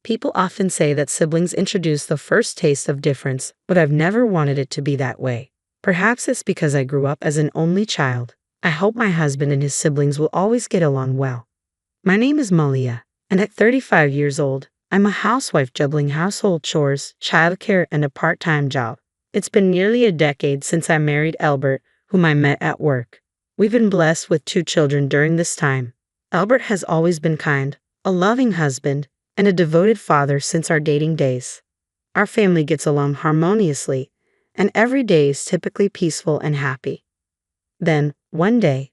People often say that siblings introduce the first taste of difference, but I've never wanted it to be that way. Perhaps it's because I grew up as an only child. I hope my husband and his siblings will always get along well. My name is Malia, and at 35 years old, I'm a housewife juggling household chores, childcare, and a part-time job. It's been nearly a decade since I married Albert, whom I met at work. We've been blessed with 2 children during this time. Albert has always been kind, a loving husband, and a devoted father since our dating days. Our family gets along harmoniously, and every day is typically peaceful and happy. Then, one day,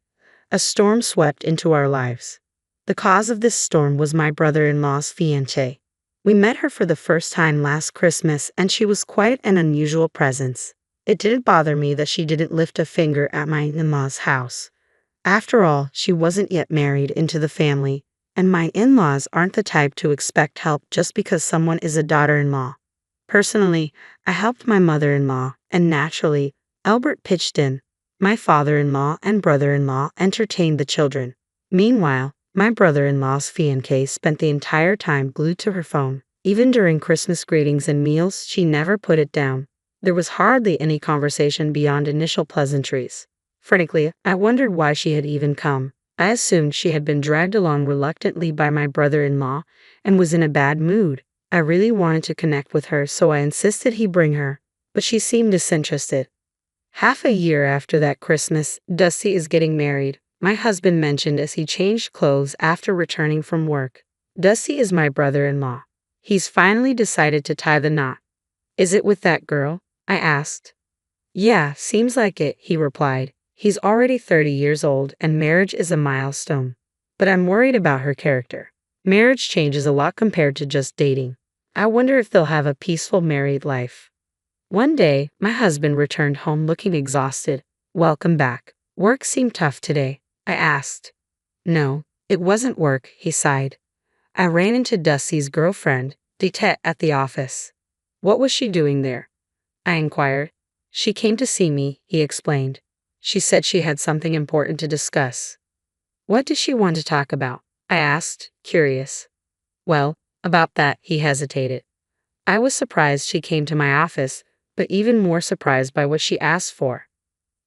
a storm swept into our lives. The cause of this storm was my brother-in-law's fiancée. We met her for the first time last Christmas, and she was quite an unusual presence. It didn't bother me that she didn't lift a finger at my in-laws' house. After all, she wasn't yet married into the family, and my in-laws aren't the type to expect help just because someone is a daughter-in-law. Personally, I helped my mother-in-law, and naturally, Albert pitched in. My father-in-law and brother-in-law entertained the children. Meanwhile, my brother-in-law's fiancée spent the entire time glued to her phone. Even during Christmas greetings and meals, she never put it down. There was hardly any conversation beyond initial pleasantries. Frankly, I wondered why she had even come. I assumed she had been dragged along reluctantly by my brother-in-law and was in a bad mood. I really wanted to connect with her, so I insisted he bring her, but she seemed disinterested. Half a year after that Christmas, Dusty is getting married, my husband mentioned as he changed clothes after returning from work. Dusty is my brother-in-law. He's finally decided to tie the knot. Is it with that girl? I asked. Yeah, seems like it, he replied. He's already 30 years old and marriage is a milestone. But I'm worried about her character. Marriage changes a lot compared to just dating. I wonder if they'll have a peaceful married life. One day, my husband returned home looking exhausted. Welcome back. Work seemed tough today, I asked. No, it wasn't work, he sighed. I ran into Dusty's girlfriend, Ditette, at the office. What was she doing there? I inquired. She came to see me, he explained. She said she had something important to discuss. What does she want to talk about? I asked, curious. Well, about that, he hesitated. I was surprised she came to my office, but even more surprised by what she asked for.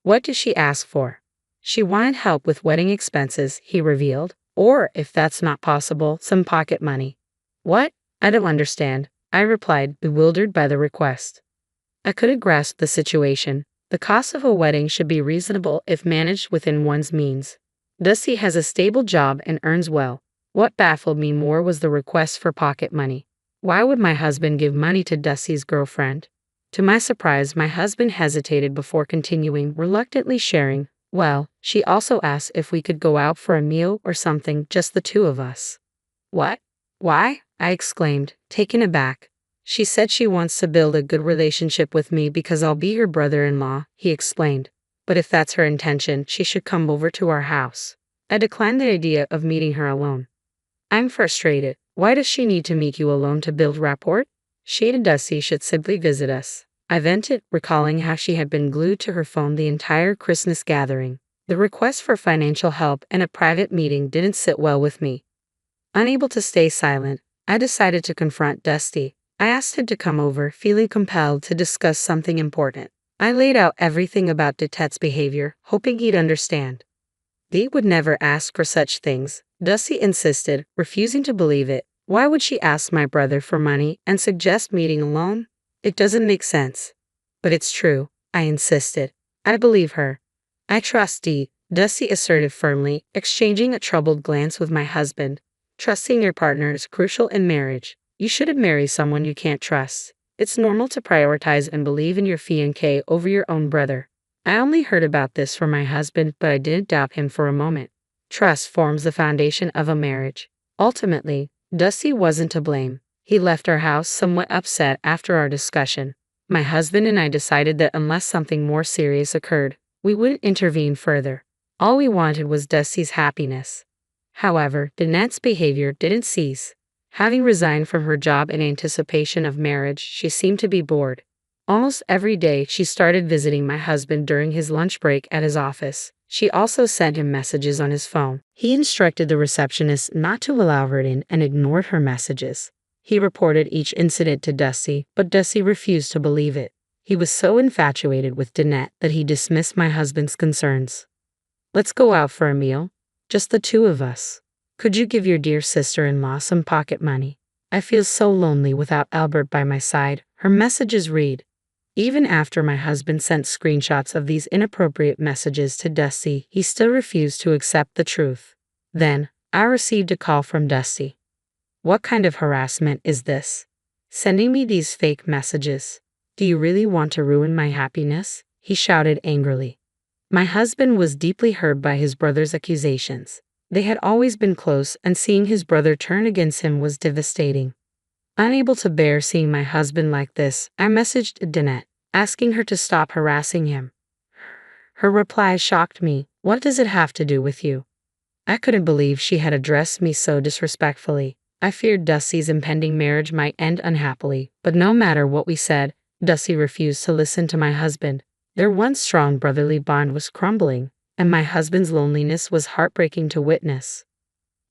What did she ask for? She wanted help with wedding expenses, he revealed, or, if that's not possible, some pocket money. What? I don't understand, I replied, bewildered by the request. I couldn't grasp the situation. The cost of a wedding should be reasonable if managed within one's means. Dusty has a stable job and earns well. What baffled me more was the request for pocket money. Why would my husband give money to Dusty's girlfriend? To my surprise, my husband hesitated before continuing, reluctantly sharing, well, she also asked if we could go out for a meal or something, just the 2 of us. What? Why? I exclaimed, taken aback. She said she wants to build a good relationship with me because I'll be her brother-in-law, he explained. But if that's her intention, she should come over to our house. I declined the idea of meeting her alone. I'm frustrated. Why does she need to meet you alone to build rapport? She and Dusty should simply visit us. I vented, recalling how she had been glued to her phone the entire Christmas gathering. The request for financial help and a private meeting didn't sit well with me. Unable to stay silent, I decided to confront Dusty. I asked him to come over, feeling compelled to discuss something important. I laid out everything about Ditette's behavior, hoping he'd understand. Dee would never ask for such things, Dusty insisted, refusing to believe it. Why would she ask my brother for money and suggest meeting alone? It doesn't make sense. But it's true, I insisted. I believe her. I trust Dee, Dusty asserted firmly, exchanging a troubled glance with my husband. Trusting your partner is crucial in marriage. You shouldn't marry someone you can't trust. It's normal to prioritize and believe in your fiancé over your own brother. I only heard about this from my husband, but I didn't doubt him for a moment. Trust forms the foundation of a marriage. Ultimately, Dusty wasn't to blame. He left our house somewhat upset after our discussion. My husband and I decided that unless something more serious occurred, we wouldn't intervene further. All we wanted was Dusty's happiness. However, Danette's behavior didn't cease. Having resigned from her job in anticipation of marriage, she seemed to be bored. Almost every day, she started visiting my husband during his lunch break at his office. She also sent him messages on his phone. He instructed the receptionist not to allow her in and ignored her messages. He reported each incident to Dusty, but Dusty refused to believe it. He was so infatuated with Danette that he dismissed my husband's concerns. Let's go out for a meal. Just the two of us. Could you give your dear sister-in-law some pocket money? I feel so lonely without Albert by my side. Her messages read. Even after my husband sent screenshots of these inappropriate messages to Dusty, he still refused to accept the truth. Then, I received a call from Dusty. What kind of harassment is this? Sending me these fake messages. Do you really want to ruin my happiness? He shouted angrily. My husband was deeply hurt by his brother's accusations. They had always been close, and seeing his brother turn against him was devastating. Unable to bear seeing my husband like this, I messaged Danette, asking her to stop harassing him. Her reply shocked me. What does it have to do with you? I couldn't believe she had addressed me so disrespectfully. I feared Dusty's impending marriage might end unhappily, but no matter what we said, Dusty refused to listen to my husband. Their once strong brotherly bond was crumbling, and my husband's loneliness was heartbreaking to witness.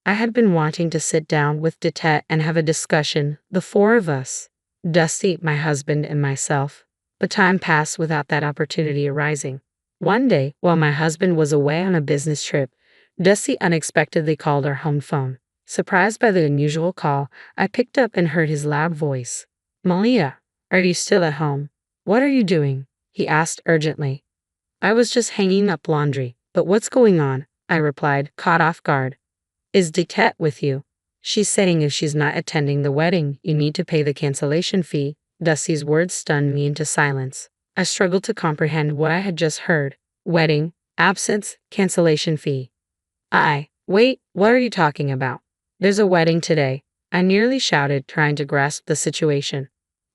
I had been wanting to sit down with Danette and have a discussion, the four of us, Dusty, my husband, and myself, but time passed without that opportunity arising. One day, while my husband was away on a business trip, Dusty unexpectedly called our home phone. Surprised by the unusual call, I picked up and heard his loud voice. Malia, are you still at home? What are you doing? He asked urgently. I was just hanging up laundry, but what's going on? I replied, caught off guard. Is Danette with you? She's saying if she's not attending the wedding, you need to pay the cancellation fee. Dusty's words stunned me into silence. I struggled to comprehend what I had just heard. Wedding, absence, cancellation fee. Wait, what are you talking about? There's a wedding today. I nearly shouted, trying to grasp the situation.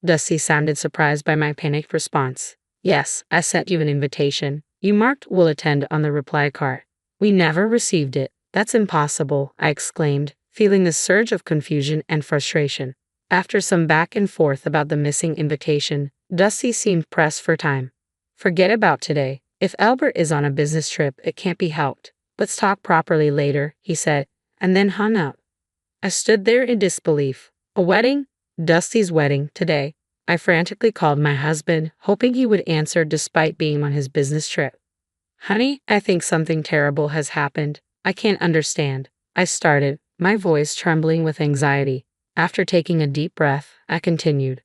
Dusty sounded surprised by my panicked response. Yes, I sent you an invitation. You marked will attend on the reply card. We never received it. That's impossible, I exclaimed, feeling the surge of confusion and frustration. After some back and forth about the missing invitation, Dusty seemed pressed for time. Forget about today. If Albert is on a business trip, it can't be helped. Let's talk properly later, he said, and then hung up. I stood there in disbelief. A wedding? Dusty's wedding, today. I frantically called my husband, hoping he would answer despite being on his business trip. Honey, I think something terrible has happened. I can't understand. I started, my voice trembling with anxiety. After taking a deep breath, I continued.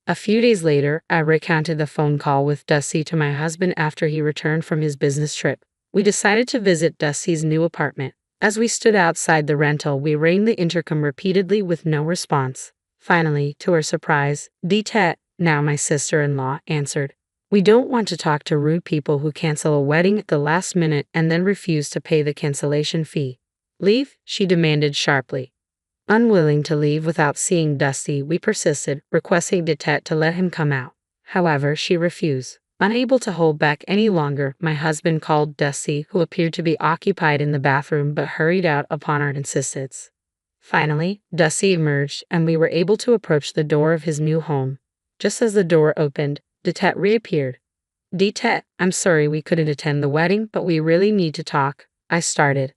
A few days later, I recounted the phone call with Dusty to my husband after he returned from his business trip. We decided to visit Dusty's new apartment. As we stood outside the rental, we rang the intercom repeatedly with no response. Finally, to our surprise, Danette, now my sister-in-law, answered. We don't want to talk to rude people who cancel a wedding at the last minute and then refuse to pay the cancellation fee. Leave, she demanded sharply. Unwilling to leave without seeing Dusty, we persisted, requesting Danette to let him come out. However, she refused. Unable to hold back any longer, my husband called Dusty, who appeared to be occupied in the bathroom but hurried out upon our insistence. Finally, Dusty emerged, and we were able to approach the door of his new home. Just as the door opened, Danette reappeared. Danette, I'm sorry we couldn't attend the wedding, but we really need to talk, I started.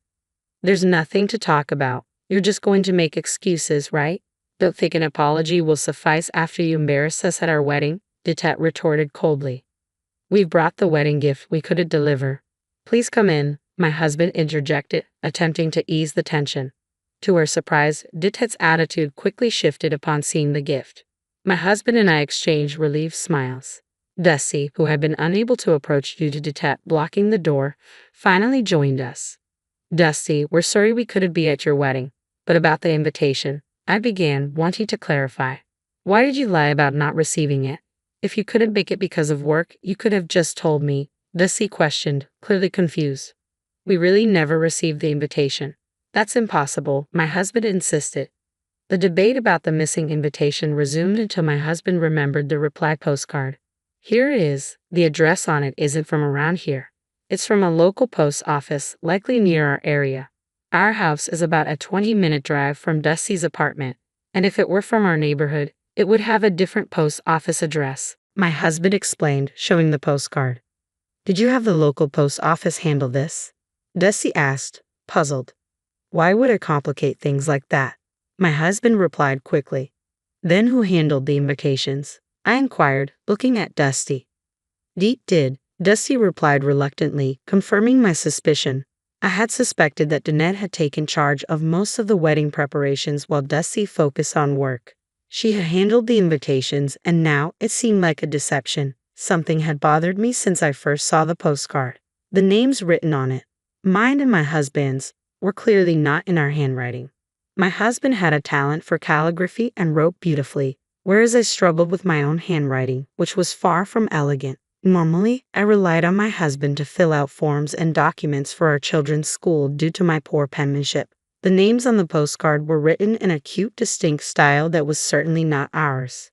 There's nothing to talk about. You're just going to make excuses, right? Don't think an apology will suffice after you embarrass us at our wedding, Danette retorted coldly. We've brought the wedding gift we couldn't deliver. Please come in, my husband interjected, attempting to ease the tension. To our surprise, Danette's attitude quickly shifted upon seeing the gift. My husband and I exchanged relieved smiles. Dusty, who had been unable to approach due to Danette blocking the door, finally joined us. Dusty, we're sorry we couldn't be at your wedding, but about the invitation, I began, wanting to clarify. Why did you lie about not receiving it? If you couldn't make it because of work, you could have just told me, Dusty questioned, clearly confused. We really never received the invitation. That's impossible, my husband insisted. The debate about the missing invitation resumed until my husband remembered the reply postcard. Here it is. The address on it isn't from around here. It's from a local post office, likely near our area. Our house is about a 20-minute drive from Dusty's apartment, and if it were from our neighborhood, it would have a different post office address, my husband explained, showing the postcard. Did you have the local post office handle this? Dusty asked, puzzled. Why would I complicate things like that? My husband replied quickly. Then who handled the invocations? I inquired, looking at Dusty. Deet did, Dusty replied reluctantly, confirming my suspicion. I had suspected that Danette had taken charge of most of the wedding preparations while Dusty focused on work. She had handled the invitations, and now it seemed like a deception. Something had bothered me since I first saw the postcard. The names written on it, mine and my husband's, were clearly not in our handwriting. My husband had a talent for calligraphy and wrote beautifully, whereas I struggled with my own handwriting, which was far from elegant. Normally, I relied on my husband to fill out forms and documents for our children's school due to my poor penmanship. The names on the postcard were written in a cute, distinct style that was certainly not ours.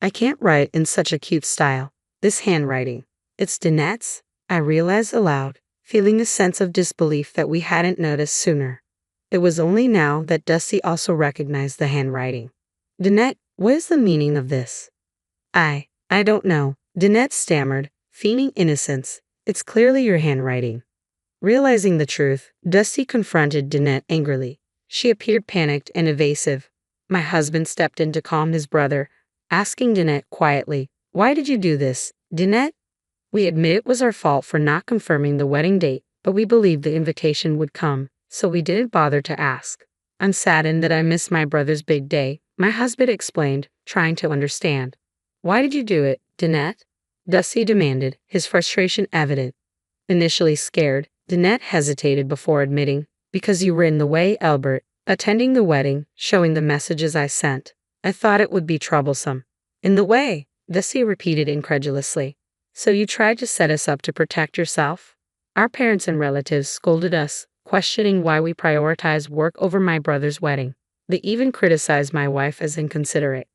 I can't write in such a cute style. This handwriting. It's Danette's, I realized aloud, feeling a sense of disbelief that we hadn't noticed sooner. It was only now that Dusty also recognized the handwriting. Danette, what is the meaning of this? I don't know. Danette stammered, feigning innocence. It's clearly your handwriting. Realizing the truth, Dusty confronted Danette angrily. She appeared panicked and evasive. My husband stepped in to calm his brother, asking Danette quietly, "Why did you do this, Danette?" We admit it was our fault for not confirming the wedding date, but we believed the invitation would come, so we didn't bother to ask. I'm saddened that I missed my brother's big day, my husband explained, trying to understand. Why did you do it, Danette? Dusty demanded, his frustration evident. Initially scared, Danette hesitated before admitting, "Because you were in the way, Albert, attending the wedding, showing the messages I sent. I thought it would be troublesome." "In the way?" Dusty repeated incredulously. "So you tried to set us up to protect yourself?" Our parents and relatives scolded us, questioning why we prioritized work over my brother's wedding. They even criticized my wife as inconsiderate.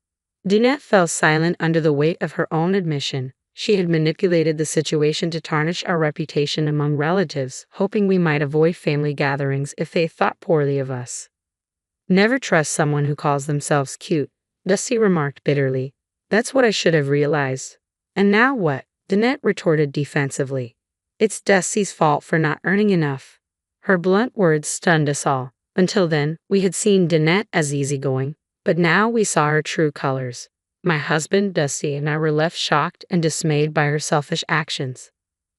Danette fell silent under the weight of her own admission. She had manipulated the situation to tarnish our reputation among relatives, hoping we might avoid family gatherings if they thought poorly of us. "Never trust someone who calls themselves cute," Dusty remarked bitterly. "That's what I should have realized." "And now what?" Danette retorted defensively. "It's Dusty's fault for not earning enough." Her blunt words stunned us all. Until then, we had seen Danette as easygoing, but now we saw her true colors. My husband, Dusty, and I were left shocked and dismayed by her selfish actions.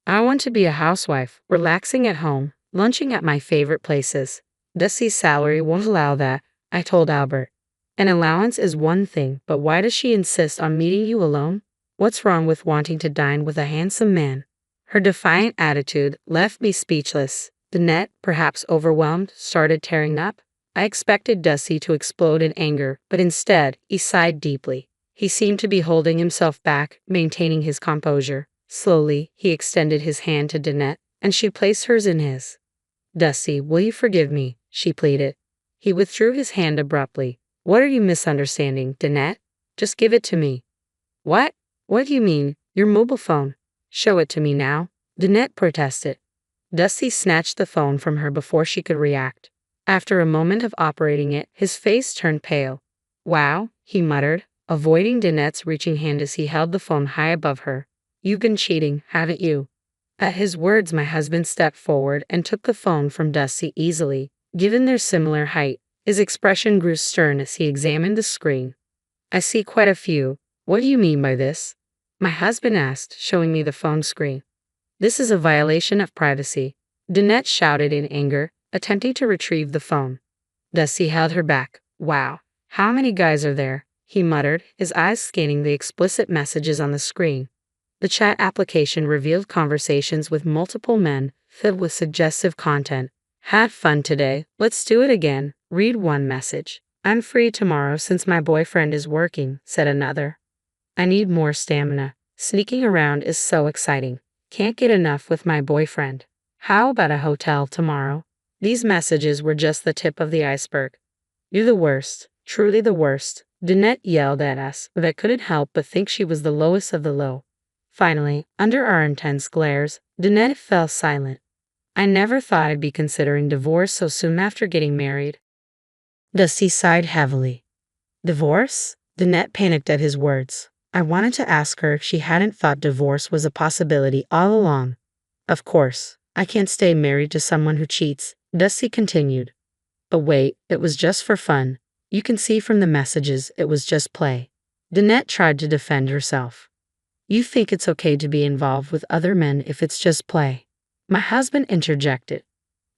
"I want to be a housewife, relaxing at home, lunching at my favorite places. Dusty's salary won't allow that," I told Albert. "An allowance is one thing, but why does she insist on meeting you alone? What's wrong with wanting to dine with a handsome man?" Her defiant attitude left me speechless. Danette, perhaps overwhelmed, started tearing up. I expected Dusty to explode in anger, but instead, he sighed deeply. He seemed to be holding himself back, maintaining his composure. Slowly, he extended his hand to Danette, and she placed hers in his. "Dusty, will you forgive me?" she pleaded. He withdrew his hand abruptly. "What are you misunderstanding, Danette? Just give it to me." "What? What do you mean? Your mobile phone. Show it to me now," Danette protested. Dusty snatched the phone from her before she could react. After a moment of operating it, his face turned pale. "Wow," he muttered, avoiding Danette's reaching hand as he held the phone high above her. "You've been cheating, haven't you?" At his words, my husband stepped forward and took the phone from Dusty easily. Given their similar height, his expression grew stern as he examined the screen. "I see quite a few. What do you mean by this?" my husband asked, showing me the phone screen. "This is a violation of privacy," Danette shouted in anger, attempting to retrieve the phone. Dusty held her back. "Wow, how many guys are there?" he muttered, his eyes scanning the explicit messages on the screen. The chat application revealed conversations with multiple men, filled with suggestive content. "Had fun today, let's do it again," read one message. "I'm free tomorrow since my boyfriend is working," said another. "I need more stamina. Sneaking around is so exciting. Can't get enough with my boyfriend. How about a hotel tomorrow?" These messages were just the tip of the iceberg. "You're the worst, truly the worst," Danette yelled at us, but I couldn't help but think she was the lowest of the low. Finally, under our intense glares, Danette fell silent. "I never thought I'd be considering divorce so soon after getting married." Dusty sighed heavily. "Divorce?" Danette panicked at his words. I wanted to ask her if she hadn't thought divorce was a possibility all along. "Of course, I can't stay married to someone who cheats," Dusty continued. "But wait, it was just for fun. You can see from the messages it was just play. Danette tried to defend herself. You think it's okay to be involved with other men if it's just play? My husband interjected.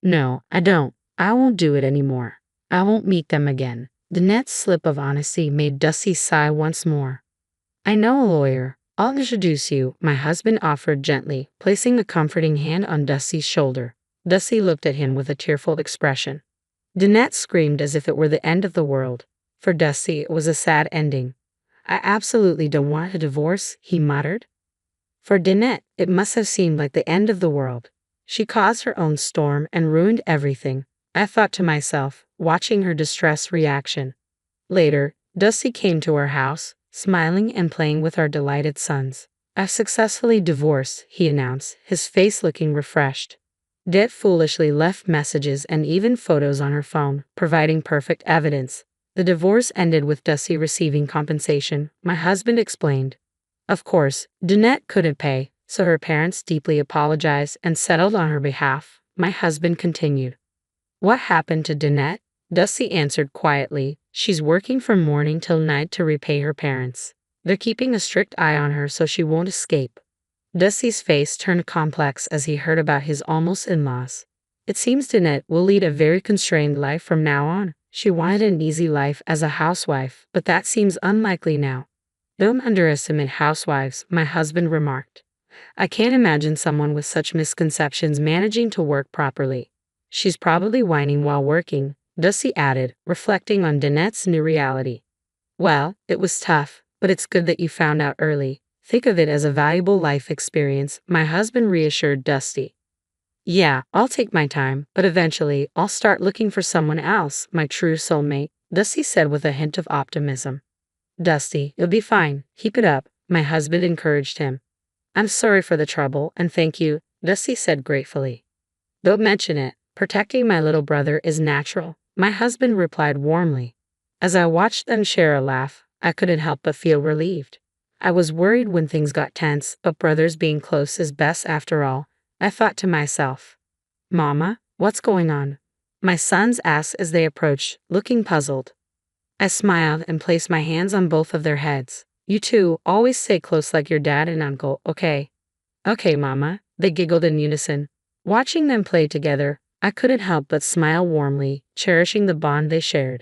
No, I don't. I won't do it anymore. I won't meet them again. Danette's slip of honesty made Dusty sigh once more. I know a lawyer. I'll introduce you, my husband offered gently, placing a comforting hand on Dusty's shoulder. Dusty looked at him with a tearful expression. Danette screamed as if it were the end of the world. For Dusty, it was a sad ending. I absolutely don't want a divorce, he muttered. For Danette, it must have seemed like the end of the world. She caused her own storm and ruined everything, I thought to myself, watching her distressed reaction. Later, Dusty came to our house, smiling and playing with our delighted sons. I've successfully divorced, he announced, his face looking refreshed. Det foolishly left messages and even photos on her phone, providing perfect evidence. The divorce ended with Dusty receiving compensation, my husband explained. Of course, Danette couldn't pay, so her parents deeply apologized and settled on her behalf, my husband continued. What happened to Danette? Dusty answered quietly. She's working from morning till night to repay her parents. They're keeping a strict eye on her so she won't escape. Dusty's face turned complex as he heard about his almost in-laws. It seems Danette will lead a very constrained life from now on. She wanted an easy life as a housewife, but that seems unlikely now. Don't underestimate housewives, my husband remarked. I can't imagine someone with such misconceptions managing to work properly. She's probably whining while working, Dusty added, reflecting on Danette's new reality. Well, it was tough, but it's good that you found out early. Think of it as a valuable life experience, my husband reassured Dusty. Yeah, I'll take my time, but eventually I'll start looking for someone else, my true soulmate, Dusty said with a hint of optimism. Dusty, you'll be fine. Keep it up, my husband encouraged him. I'm sorry for the trouble, and thank you, Dusty said gratefully. Don't mention it. Protecting my little brother is natural, my husband replied warmly. As I watched them share a laugh, I couldn't help but feel relieved. I was worried when things got tense, but brothers being close is best after all, I thought to myself. Mama, what's going on? My sons asked as they approached, looking puzzled. I smiled and placed my hands on both of their heads. You two always stay close like your dad and uncle, okay? Okay, Mama, they giggled in unison. Watching them play together, I couldn't help but smile warmly, cherishing the bond they shared.